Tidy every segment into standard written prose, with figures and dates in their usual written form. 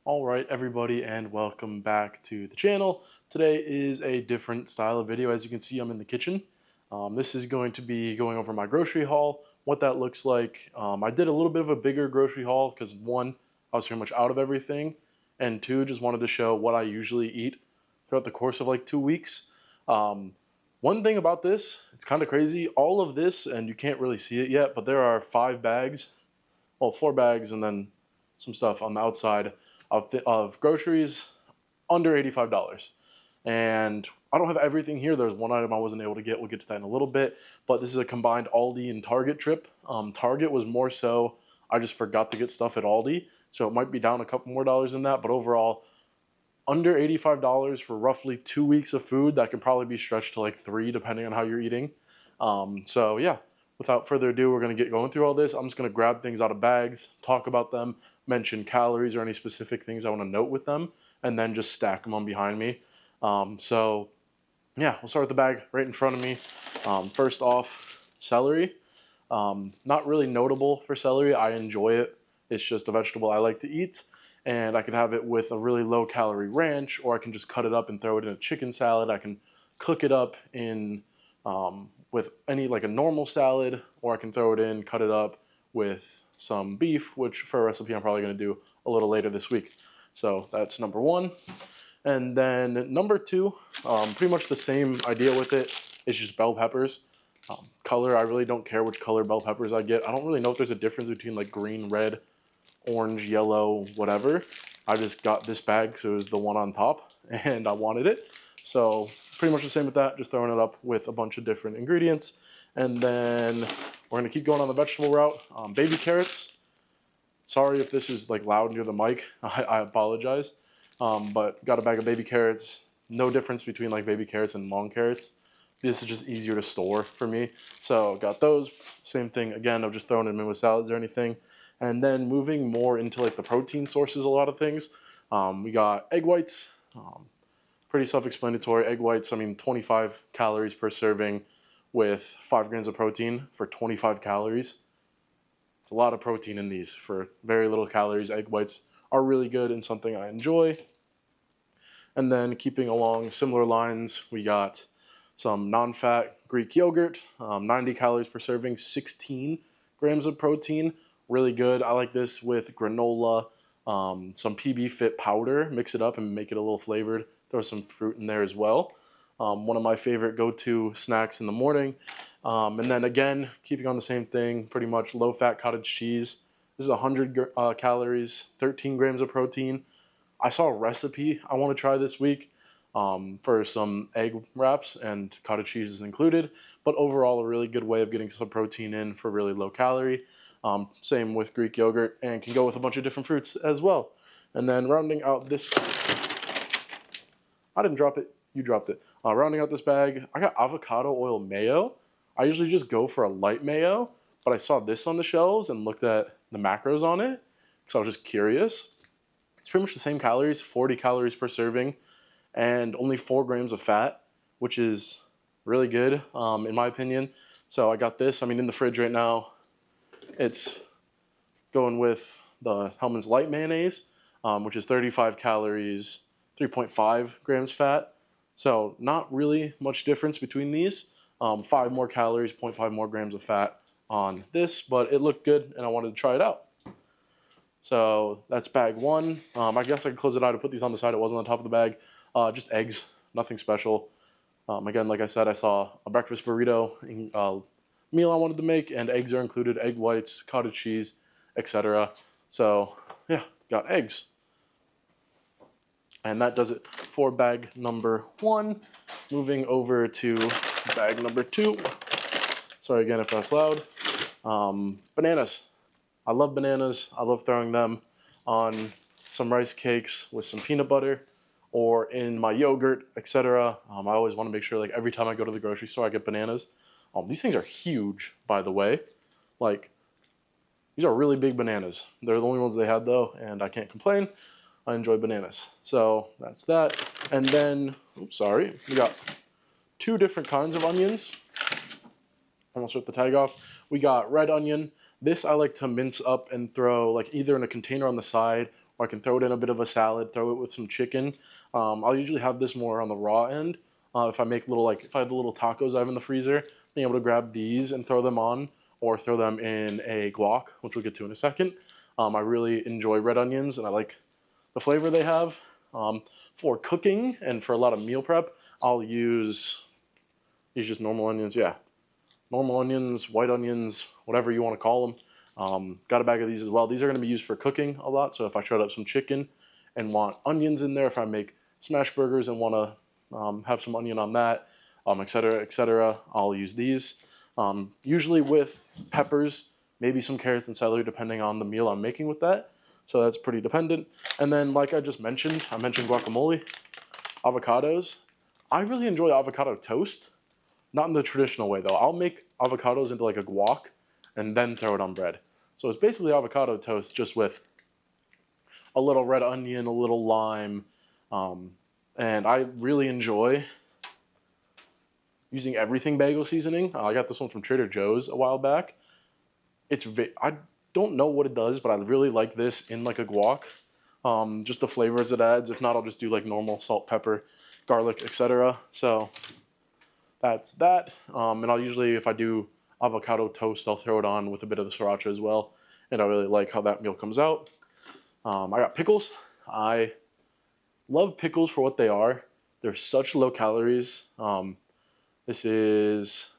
All right, everybody, and welcome back to the channel. Today is a different style of video. As you can see, I'm in the kitchen. This is going to be going over my grocery haul, what that looks like. I did a little bit of a bigger grocery haul because one, I was pretty much out of everything, and two, just wanted to show what I usually eat throughout the course of like 2 weeks. One thing about this, it's kind of crazy. All of this, and you can't really see it yet, but there are 5 bags, well, 4 bags, and then some stuff on the outside of groceries under $85. And I don't have everything here. There's one item I wasn't able to get. We'll get to that in a little bit. But this is a combined Aldi and Target trip. Target was more so I just forgot to get stuff at Aldi. So it might be down a couple more dollars than that. But overall, under $85 for roughly 2 weeks of food. That can probably be stretched to like 3 depending on how you're eating. So yeah, without further ado, we're going to get going through all this. I'm just going to grab things out of bags, talk about them, mention calories or any specific things I want to note with them, and then just stack them on behind me. So yeah, we'll start with the bag right in front of me. First off, celery. Not really notable for celery. I enjoy it. It's just a vegetable I like to eat. And I can have it with a really low calorie ranch, or I can just cut it up and throw it in a chicken salad. I can cook it up in with any like a normal salad, or I can throw it in, cut it up with some beef, which for a recipe I'm probably going to do a little later this week. So that's number one. And then number two, pretty much the same idea with it. It's just bell peppers. Color, I really don't care which color bell peppers I get. I don't really know if there's a difference between like green, red, orange, yellow, whatever. I just got this bag because it was the one on top and I wanted it. So pretty much the same with that, just throwing it up with a bunch of different ingredients. And then we're going to keep going on the vegetable route. Baby carrots. Sorry if this is like loud near the mic. I apologize. But got a bag of baby carrots. No difference between like baby carrots and long carrots. This is just easier to store for me. So got those. Same thing again of just throwing them in with salads or anything. And then moving more into like the protein sources, a lot of things. We got egg whites. Pretty self-explanatory. Egg whites, 25 calories per serving with 5 grams of protein for 25 calories. It's a lot of protein in these for very little calories. Egg whites are really good and something I enjoy. And then keeping along similar lines, we got some non-fat Greek yogurt, 90 calories per serving, 16 grams of protein. Really good. I like this with granola, some PB Fit powder. Mix it up and make it a little flavored. Throw some fruit in there as well. One of my favorite go-to snacks in the morning. And then again, keeping on the same thing, pretty much low-fat cottage cheese. This is 100 calories, 13 grams of protein. I saw a recipe I want to try this week for some egg wraps, and cottage cheese is included. But overall, a really good way of getting some protein in for really low calorie. Same with Greek yogurt, and can go with a bunch of different fruits as well. And then rounding out this... I didn't drop it. You dropped it. Rounding out this bag, I got avocado oil mayo. I usually just go for a light mayo, but I saw this on the shelves and looked at the macros on it because I was just curious. It's pretty much the same calories, 40 calories per serving, and only 4 grams of fat, which is really good in my opinion. So I got this. In the fridge right now. It's going with the Hellmann's Light Mayonnaise, which is 35 calories, 3.5 grams fat. So not really much difference between these. 5 more calories, 0.5 more grams of fat on this, but it looked good and I wanted to try it out. So that's bag one. I guess I could close it out and put these on the side. It wasn't on top of the bag. Just eggs, nothing special. Again, like I said, I saw a breakfast burrito meal I wanted to make, and eggs are included, egg whites, cottage cheese, etc. So yeah, got eggs. And that does it for bag number one. Moving over to bag number two. Sorry again if that's loud. Bananas. I love bananas. I love throwing them on some rice cakes with some peanut butter or in my yogurt, etc. I always want to make sure like every time I go to the grocery store I get bananas. These things are huge, by the way. Like, these are really big bananas. They're the only ones they had though, and I can't complain. I enjoy bananas. So that's that. And then, we got 2 different kinds of onions. Almost ripped the tag off. We got red onion. This I like to mince up and throw like either in a container on the side, or I can throw it in a bit of a salad, throw it with some chicken. I'll usually have this more on the raw end. If I make little, like if I have the little tacos I have in the freezer, being able to grab these and throw them on, or throw them in a guac, which we'll get to in a second. I really enjoy red onions, and I like the flavor they have. For cooking and for a lot of meal prep, I'll use these just normal onions. Yeah, normal onions, white onions, whatever you want to call them. Got a bag of these as well. These are going to be used for cooking a lot. So if I shred up some chicken and want onions in there, if I make smash burgers and want to have some onion on that, et cetera, I'll use these. Usually with peppers, maybe some carrots and celery, depending on the meal I'm making with that. So that's pretty dependent. And then, like I just mentioned, I mentioned guacamole, avocados. I really enjoy avocado toast. Not in the traditional way, though. I'll make avocados into like a guac and then throw it on bread. So it's basically avocado toast just with a little red onion, a little lime. And I really enjoy using everything bagel seasoning. I got this one from Trader Joe's a while back. I don't know what it does, but I really like this in like a guac. Just the flavors it adds. If not, I'll just do like normal salt, pepper, garlic, etc. So that's that. And I'll usually, if I do avocado toast, I'll throw it on with a bit of the sriracha as well. And I really like how that meal comes out. I got pickles. I love pickles for what they are. They're such low calories. This is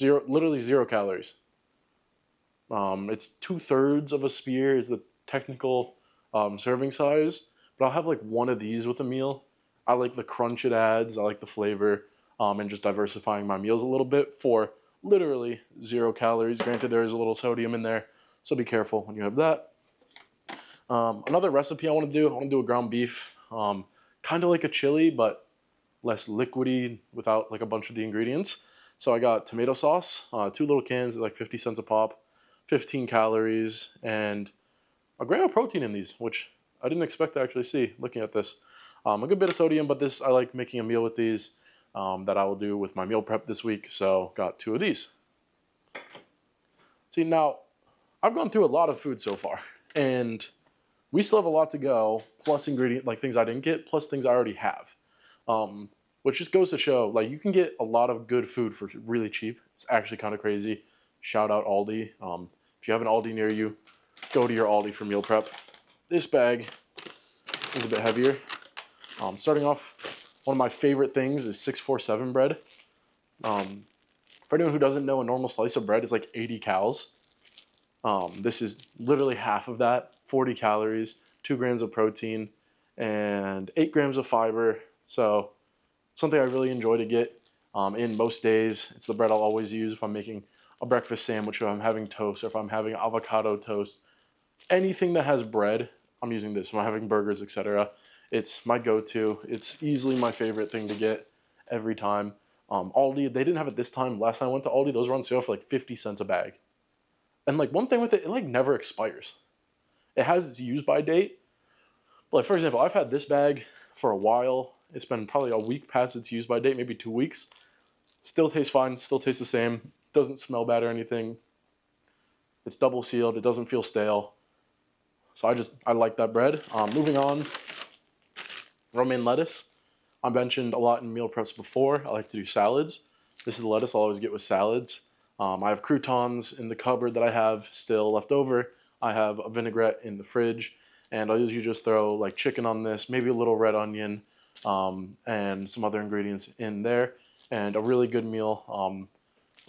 literally zero calories. It's 2/3 of a spear is the technical serving size, but I'll have like one of these with a meal. I like the crunch it adds. I like the flavor, and just diversifying my meals a little bit for literally 0 calories. Granted, there is a little sodium in there, so be careful when you have that. Another recipe I want to do a ground beef, kind of like a chili, but less liquidy without like a bunch of the ingredients. So I got tomato sauce, 2 little cans, like 50 cents a pop, 15 calories, and a gram of protein in these, which I didn't expect to actually see looking at this. A good bit of sodium, but I like making a meal with these that I will do with my meal prep this week. So got 2 of these. See, now I've gone through a lot of food so far, and we still have a lot to go, plus like things I didn't get, plus things I already have. Which just goes to show, like, you can get a lot of good food for really cheap. It's actually kind of crazy. Shout out Aldi. If you have an Aldi near you, go to your Aldi for meal prep. This bag is a bit heavier. Starting off, one of my favorite things is 647 bread. For anyone who doesn't know, a normal slice of bread is like 80 calories. This is literally half of that, 40 calories, 2 grams of protein, and 8 grams of fiber. So something I really enjoy to get in most days. It's the bread I'll always use if I'm making a breakfast sandwich, or if I'm having toast, or if I'm having avocado toast. Anything that has bread, I'm using this. If I'm having burgers, etc. It's my go-to. It's easily my favorite thing to get every time. Aldi, they didn't have it this time. Last time I went to Aldi, those were on sale for like 50 cents a bag. And like one thing with it like never expires. It has its use by date. But like, for example, I've had this bag for a while. It's been probably a week past its use by date, maybe 2 weeks. Still tastes fine, still tastes the same. Doesn't smell bad or anything. It's double sealed, it doesn't feel stale. So I like that bread. Moving on, romaine lettuce. I mentioned a lot in meal preps before. I like to do salads. This is the lettuce I'll always get with salads. I have croutons in the cupboard that I have still left over. I have a vinaigrette in the fridge, and I'll usually just throw like chicken on this, maybe a little red onion, and some other ingredients in there, and a really good meal.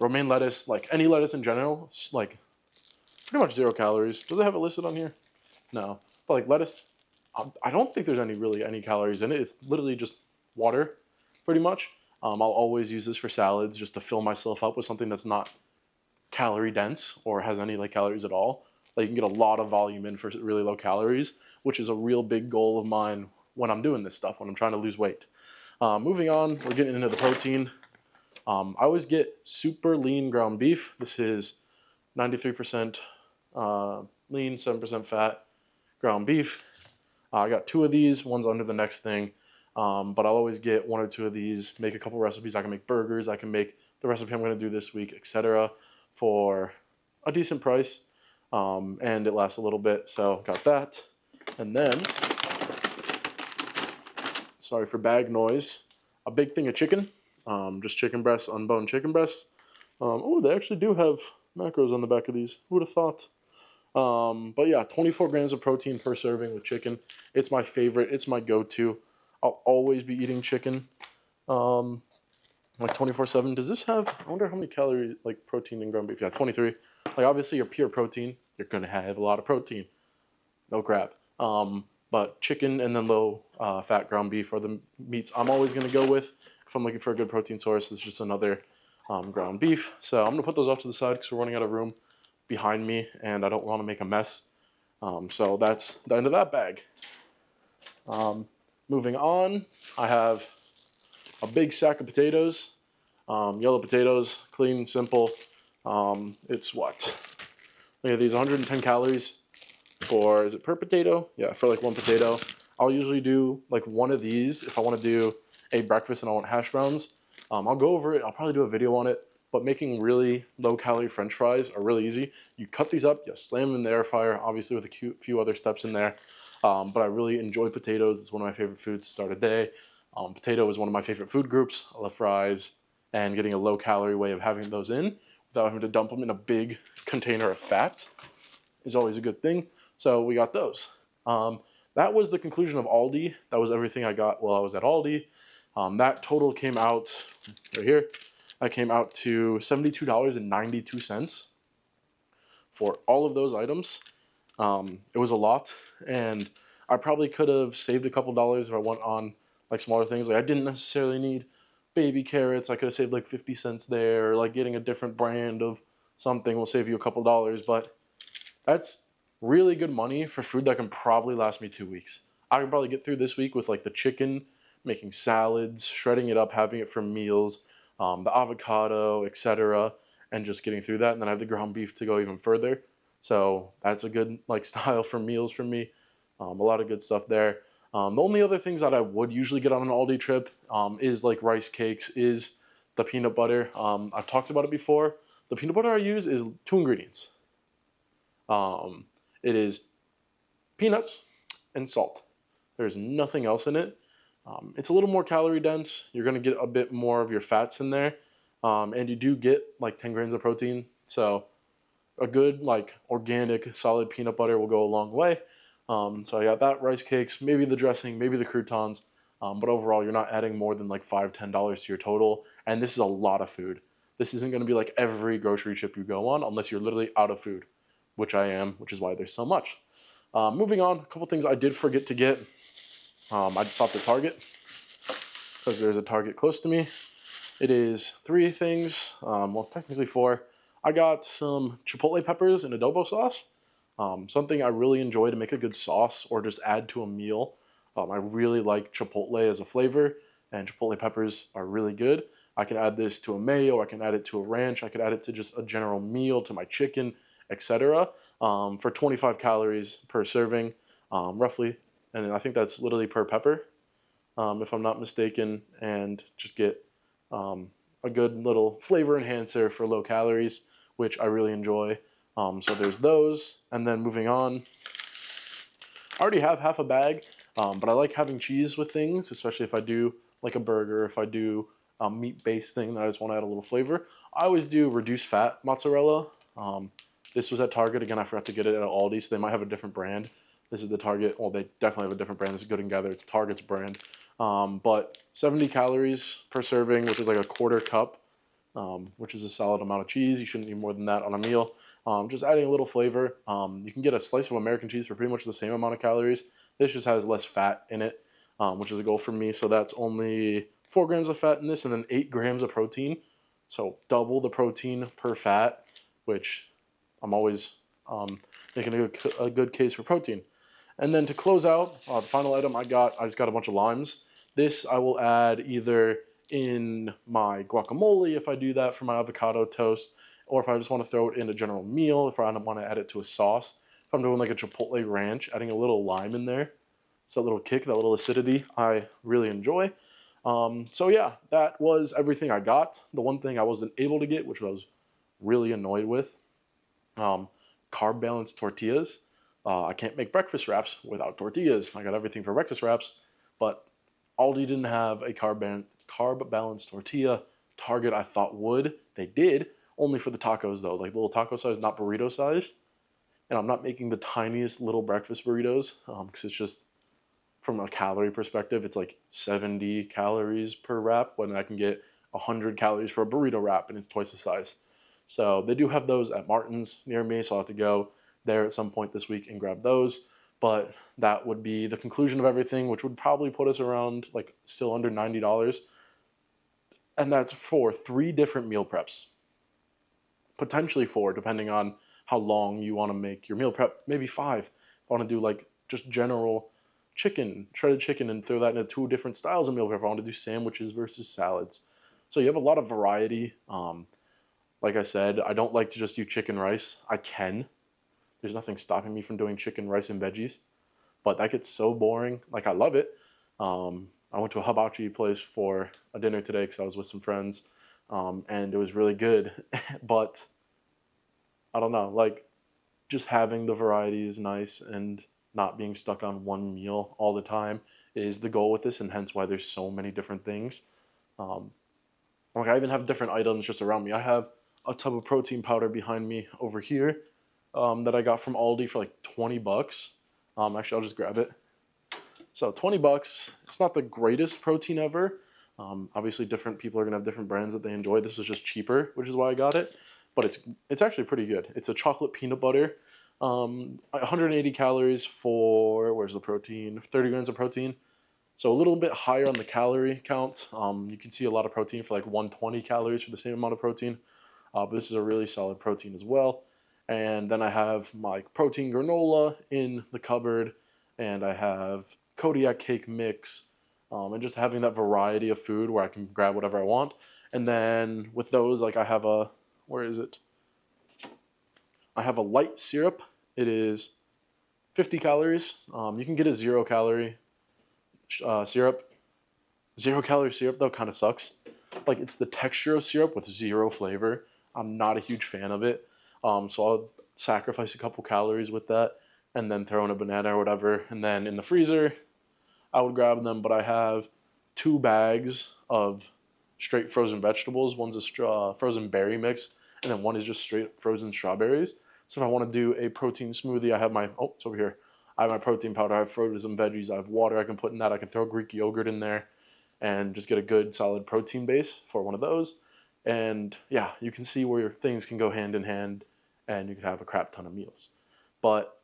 Romaine lettuce, like any lettuce in general, like pretty much 0 calories. Does it have it listed on here? No. But like lettuce, I don't think there's any calories in it. It's literally just water, pretty much. I'll always use this for salads just to fill myself up with something that's not calorie dense or has any like calories at all. Like you can get a lot of volume in for really low calories, which is a real big goal of mine when I'm doing this stuff, when I'm trying to lose weight. Moving on, we're getting into the protein. I always get super lean ground beef. This is 93% lean, 7% fat ground beef. I got 2 of these. One's under the next thing. But I'll always get 1 or 2 of these, make a couple recipes. I can make burgers. I can make the recipe I'm going to do this week, etc. for a decent price. And it lasts a little bit. So got that. And then, sorry for bag noise, a big thing of chicken. Just chicken breasts, unboned chicken breasts. Oh, they actually do have macros on the back of these. Who would have thought? But yeah, 24 grams of protein per serving with chicken. It's my favorite. It's my go-to. I'll always be eating chicken, like 24/7. Does this have? I wonder how many calories, like protein in ground beef. Yeah, 23. Like obviously, your pure protein, you're gonna have a lot of protein. No crap. But chicken and then low fat ground beef are the meats I'm always gonna go with if I'm looking for a good protein source. It's just another ground beef. So I'm gonna put those off to the side because we're running out of room behind me and I don't want to make a mess. So that's the end of that bag. Moving on, I have a big sack of potatoes. Yellow potatoes, clean, simple. It's what? Look at these, 110 calories for, is it per potato? Yeah, for like one potato. I'll usually do like one of these if I want to do a breakfast and I want hash browns. I'll go over it. I'll probably do a video on it. But making really low-calorie French fries are really easy. You cut these up, you slam them in the air fryer, obviously with a few other steps in there. But I really enjoy potatoes. It's one of my favorite foods to start a day. Potato is one of my favorite food groups. I love fries, and getting a low-calorie way of having those in without having to dump them in a big container of fat is always a good thing. So we got those. That was the conclusion of Aldi. That was everything I got while I was at Aldi. That total came out right here. That came out to $72.92 for all of those items. It was a lot, and I probably could have saved a couple dollars if I went on like smaller things. Like I didn't necessarily need baby carrots. I could have saved like 50 cents there, or like getting a different brand of something will save you a couple dollars, but that's really good money for food that can probably last me 2 weeks. I can probably get through this week with like the chicken, making salads, shredding it up, having it for meals, the avocado, etc., and just getting through that. And then I have the ground beef to go even further. So that's a good like style for meals for me. A lot of good stuff there. The only other things that I would usually get on an Aldi trip is like rice cakes, is the peanut butter. I've talked about it before. The peanut butter I use is 2 ingredients. It is peanuts and salt. There's nothing else in it. It's a little more calorie dense. You're going to get a bit more of your fats in there. And you do get like 10 grams of protein. So a good like organic solid peanut butter will go a long way. So I got that, rice cakes, maybe the dressing, maybe the croutons. But overall, you're not adding more than like $5, $10 to your total. And this is a lot of food. This isn't going to be like every grocery trip you go on unless you're literally out of food, which I am, which is why there's so much. Moving on, a couple things I did forget to get. I stopped at Target because there's a Target close to me. It is 3 things, well, technically 4. I got some chipotle peppers in adobo sauce, something I really enjoy to make a good sauce or just add to a meal. I really like chipotle as a flavor, and chipotle peppers are really good. I can add this to a mayo, I can add it to a ranch, I could add it to just a general meal, to my chicken, etc. For 25 calories per serving, roughly. And I think that's literally per pepper, if I'm not mistaken, and just get a good little flavor enhancer for low calories, which I really enjoy. So there's those, and then moving on, I already have half a bag, but I like having cheese with things, especially if I do like a burger, if I do a meat-based thing that I just want to add a little flavor. I always do reduced fat mozzarella. This was at Target. Again, I forgot to get it at Aldi, so they might have a different brand. This is the Target. Well, they definitely have a different brand. This is Good and Gather. It's Target's brand. But 70 calories per serving, which is like a quarter cup, which is a solid amount of cheese. You shouldn't need more than that on a meal. Just adding a little flavor. You can get a slice of American cheese for pretty much the same amount of calories. This just has less fat in it, which is a goal for me. So that's only 4 grams of fat in this and then 8 grams of protein. So double the protein per fat, which I'm always making a good case for protein. And then to close out, the final item I just got a bunch of limes. This I will add either in my guacamole if I do that for my avocado toast, or if I just want to throw it in a general meal, if I want to add it to a sauce. If I'm doing like a chipotle ranch, adding a little lime in there, so a little kick, that little acidity, I really enjoy. So yeah, that was everything I got. The one thing I wasn't able to get, which I was really annoyed with, carb balanced tortillas. I can't make breakfast wraps without tortillas. I got everything for breakfast wraps, but Aldi didn't have a carb balanced tortilla. Target I thought would. They did, only for the tacos though, like little taco size, not burrito sized. And I'm not making the tiniest little breakfast burritos because it's just, from a calorie perspective, it's like 70 calories per wrap when I can get 100 calories for a burrito wrap and it's twice the size. So they do have those at Martin's near me, so I'll have to go there at some point this week and grab those. But that would be the conclusion of everything, which would probably put us around like still under $90. And that's for 3 different meal preps. Potentially 4, depending on how long you want to make your meal prep. Maybe 5. If I want to do like just general chicken, shredded chicken, and throw that into 2 different styles of meal prep. I want to do sandwiches versus salads. So you have a lot of variety. Like I said, I don't like to just do chicken rice. I can. There's nothing stopping me from doing chicken, rice, and veggies. But that gets so boring. Like, I love it. I went to a hibachi place for a dinner today because I was with some friends. And it was really good. But I don't know. Like, just having the variety is nice, and not being stuck on one meal all the time is the goal with this, and hence why there's so many different things. Like, I even have different items just around me. I have a tub of protein powder behind me over here that I got from Aldi for like 20 bucks. Actually, I'll just grab it. So 20 bucks. It's not the greatest protein ever. Obviously, different people are going to have different brands that they enjoy. This is just cheaper, which is why I got it. But it's actually pretty good. It's a chocolate peanut butter. 180 calories for, where's the protein? 30 grams of protein. So a little bit higher on the calorie count. You can see a lot of protein for like 120 calories for the same amount of protein. But this is a really solid protein as well. And then I have my protein granola in the cupboard. And I have Kodiak cake mix. And just having that variety of food where I can grab whatever I want. And then with those, like, I have a, where is it? I have a light syrup. It is 50 calories. You can get a 0 calorie syrup. 0 calorie syrup though kind of sucks. Like, it's the texture of syrup with 0 flavor. I'm not a huge fan of it. So I'll sacrifice a couple calories with that and then throw in a banana or whatever. And then in the freezer, I would grab them. But I have 2 bags of straight frozen vegetables. One's a frozen berry mix, and then one is just straight frozen strawberries. So if I want to do a protein smoothie, I have my, oh, it's over here. I have my protein powder, I have frozen veggies, I have water I can put in that. I can throw Greek yogurt in there and just get a good solid protein base for one of those. And yeah, you can see where things can go hand in hand, and you can have a crap ton of meals. But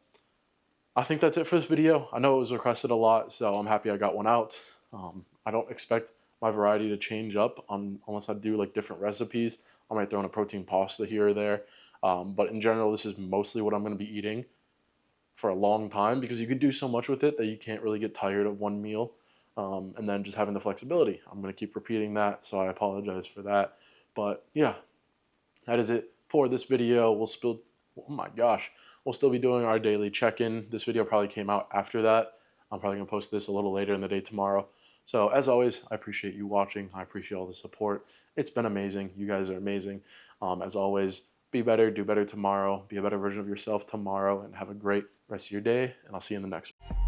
I think that's it for this video. I know it was requested a lot, so I'm happy I got one out. I don't expect my variety to change up unless I do like different recipes. I might throw in a protein pasta here or there. But in general, this is mostly what I'm going to be eating for a long time, because you can do so much with it that you can't really get tired of one meal. And then just having the flexibility. I'm going to keep repeating that, so I apologize for that. But yeah, that is it for this video. We'll still be doing our daily check-in. This video probably came out after that. I'm probably going to post this a little later in the day tomorrow. So as always, I appreciate you watching. I appreciate all the support. It's been amazing. You guys are amazing. As always, be better, do better tomorrow, be a better version of yourself tomorrow, and have a great rest of your day. And I'll see you in the next one.